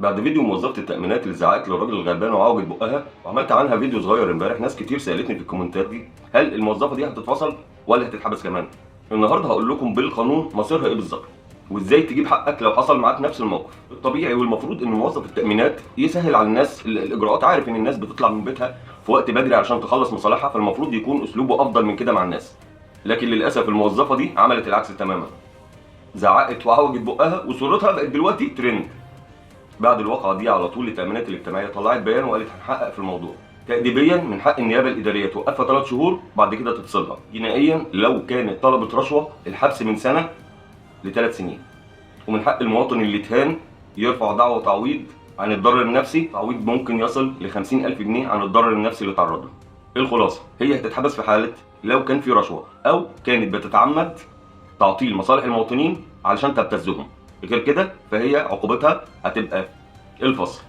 بعد فيديو موظفة التأمينات اللي زعقت للراجل الغلبان وعوجت بقها، وعملت عنها فيديو صغير امبارح، ناس كتير سألتني في الكومنتات دي هل الموظفة دي هتتفصل ولا هتتحبس كمان؟ النهارده هقول لكم بالقانون مصيرها ايه بالظبط، وازاي تجيب حقك لو حصل معاك نفس الموقف. الطبيعي والمفروض ان موظف التأمينات يسهل على الناس الاجراءات، عارف ان الناس بتطلع من بيتها في وقت بدري علشان تخلص مصالحها، فالمفروض يكون اسلوبه افضل من كده مع الناس. لكن للاسف الموظفة دي عملت العكس تماما، زعقت وعوجت بقها وصورتها بقت دلوقتي ترند. بعد الواقعة دي على طول التأمينات الاجتماعية طلعت بيان وقالت هنحقق في الموضوع. تأديبيا من حق النيابة الإدارية توقفها 3 شهور، بعد كده تفصلها. جنائيا لو كانت طلبت رشوة الحبس من سنة ل3 سنين. ومن حق المواطن اللي اتهان يرفع دعوى تعويض عن الضرر النفسي، تعويض ممكن يصل ل50,000 جنيه عن الضرر النفسي اللي تعرض له. الخلاصة هي هتتحبس في حالة لو كان في رشوة أو كانت بتتعمد تعطيل مصالح المواطنين علشان تبتزهم، غير كده فهي عقوبتها هتبقى الفصل.